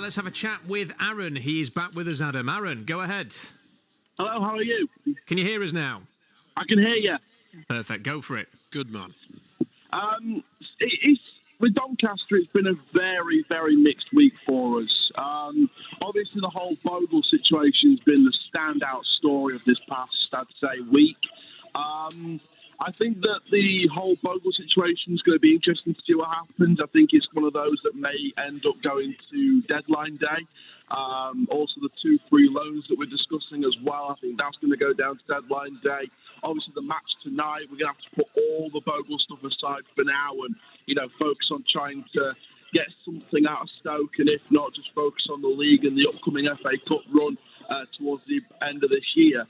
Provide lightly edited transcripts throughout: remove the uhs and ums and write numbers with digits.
let's have a chat with Aaron. He's back with us, Adam. Aaron, go ahead. Hello, how are you? Can you hear us now? I can hear you. Perfect, go for it. Good man. With Doncaster, it's been a very, very mixed week for us. Obviously, the whole Bogle situation has been the standout story of this past, I'd say, week. I think that the whole Bogle situation is going to be interesting to see what happens. I think it's one of those that may end up going to deadline day. Also, the 2 free loans that we're discussing as well, I think that's going to go down to deadline day. Obviously, the match tonight, we're going to have to put all the Bogle stuff aside for now and, focus on trying to get something out of Stoke, and if not, just focus on the league and the upcoming FA Cup run towards the end of this year.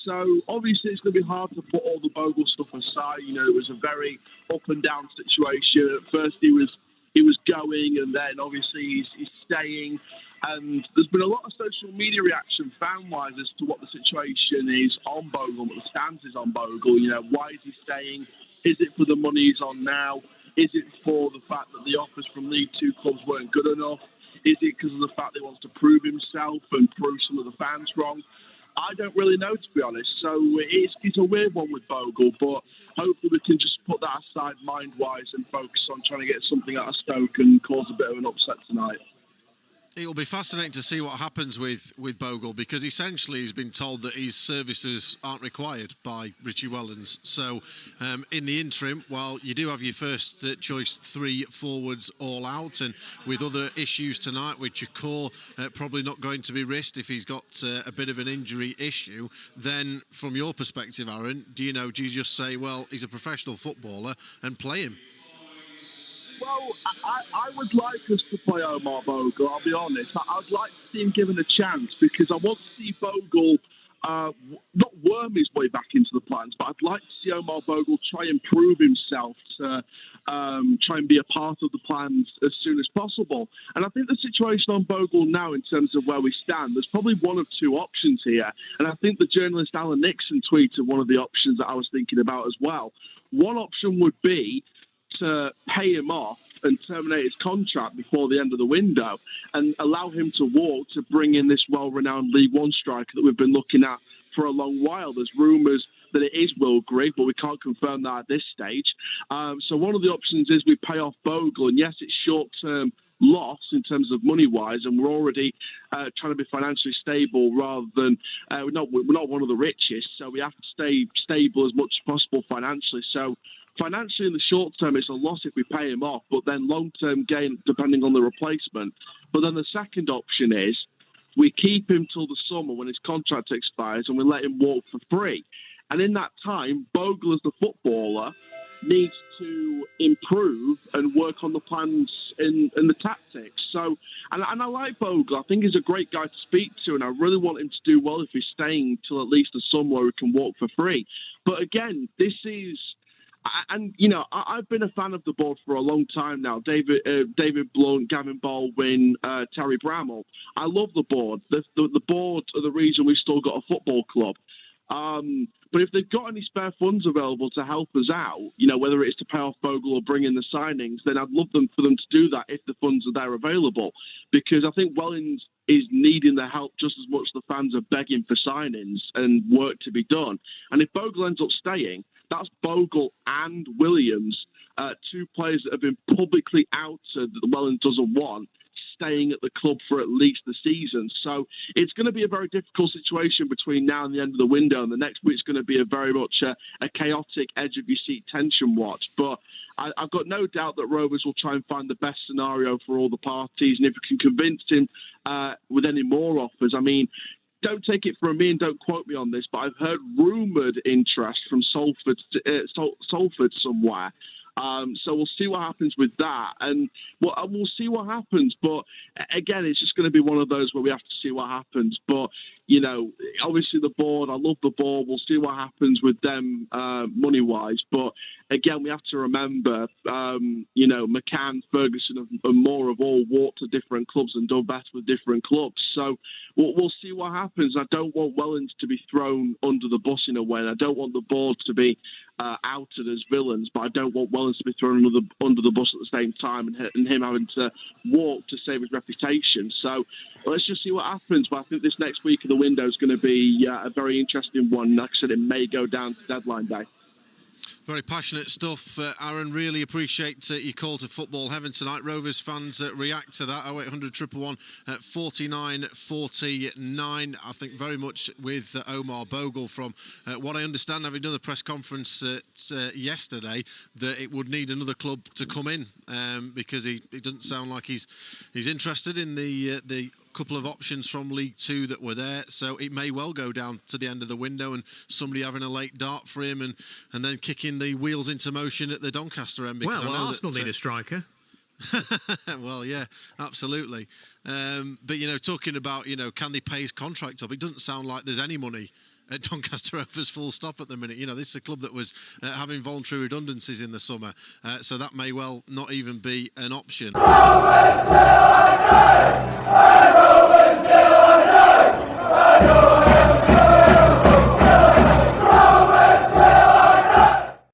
So, obviously, it's going to be hard to put all the Bogle stuff aside. It was a very up and down situation. At first, he was going, and then, obviously, he's staying. And there's been a lot of social media reaction, fan-wise, as to what the situation is on Bogle, what the stance is on Bogle. Why is he staying? Is it for the money he's on now? Is it for the fact that the offers from League Two clubs weren't good enough? Is it because of the fact that he wants to prove himself and prove some of the fans wrong? I don't really know, to be honest. So it's a weird one with Bogle, but hopefully we can just put that aside mind-wise and focus on trying to get something out of Stoke and cause a bit of an upset tonight. It'll be fascinating to see what happens with Bogle, because essentially he's been told that his services aren't required by Richie Wellens. So in the interim, while you do have your first choice 3 forwards all out, and with other issues tonight, with Jakor probably not going to be risked if he's got a bit of an injury issue, then from your perspective, Aaron, do you just say, well, he's a professional footballer and play him? Well, I would like us to play Omar Bogle, I'll be honest. I'd like to see him given a chance, because I want to see Bogle not worm his way back into the plans, but I'd like to see Omar Bogle try and prove himself to try and be a part of the plans as soon as possible. And I think the situation on Bogle now, in terms of where we stand, there's probably one of 2 options here. And I think the journalist Alan Nixon tweeted one of the options that I was thinking about as well. One option would be to pay him off and terminate his contract before the end of the window and allow him to walk to bring in this well-renowned League One striker that we've been looking at for a long while. There's rumours that it is Will Grigg, but we can't confirm that at this stage. So one of the options is we pay off Bogle, and yes, it's short-term loss in terms of money-wise, and we're already trying to be financially stable rather than we're not one of the richest, so we have to stay stable as much as possible financially. So financially, in the short term, it's a loss if we pay him off, but then long-term gain depending on the replacement. But then the second option is we keep him till the summer when his contract expires and we let him walk for free. And in that time, Bogle, as the footballer, needs to improve and work on the plans and the tactics. So, and I like Bogle. I think he's a great guy to speak to, and I really want him to do well if he's staying till at least the summer where he can walk for free. But again, this is... And, I've been a fan of the board for a long time now. David Blunt, Gavin Baldwin, Terry Bramall. I love the board. The board are the reason we've still got a football club. But if they've got any spare funds available to help us out, whether it's to pay off Bogle or bring in the signings, then I'd love for them to do that if the funds are there available. Because I think Wellens is needing the help just as much as the fans are begging for signings and work to be done. And if Bogle ends up staying, that's Bogle and Williams, 2 players that have been publicly outed that Wellens doesn't want, staying at the club for at least the season. So it's going to be a very difficult situation between now and the end of the window, and the next week's going to be a very much a chaotic, edge-of-your-seat tension watch. But I've got no doubt that Rovers will try and find the best scenario for all the parties, and if we can convince him with any more offers, I mean, don't take it from me and don't quote me on this, but I've heard rumoured interest from Salford somewhere. So we'll see what happens with that, and we'll see what happens. But again, it's just going to be one of those where we have to see what happens. But Obviously the board, I love the board. We'll see what happens with them money-wise. But again, we have to remember, McCann, Ferguson and Moore have all walked to different clubs and done better with different clubs. So we'll see what happens. I don't want Wellens to be thrown under the bus in a way. I don't want the board to be outed as villains, but I don't want Wellens to be thrown under the bus at the same time and him having to walk to save his reputation. So let's just see what happens. But I think this next week of the window is going to be a very interesting one. Like I said, it may go down to deadline day. Very passionate stuff, Aaron. Really appreciate your call to Football Heaven tonight. Rovers fans react to that. 0800 111 49 49. I think very much with Omar Bogle. From what I understand, having done the press conference yesterday, that it would need another club to come in because it doesn't sound like he's interested in the couple of options from League Two that were there, so it may well go down to the end of the window and somebody having a late dart for him and then kicking the wheels into motion at the Doncaster end. Well, Arsenal need a striker. Well, yeah, absolutely. But talking about can they pay his contract up? It doesn't sound like there's any money at Doncaster Rovers full stop at the minute. This is a club that was having voluntary redundancies in the summer, so that may well not even be an option.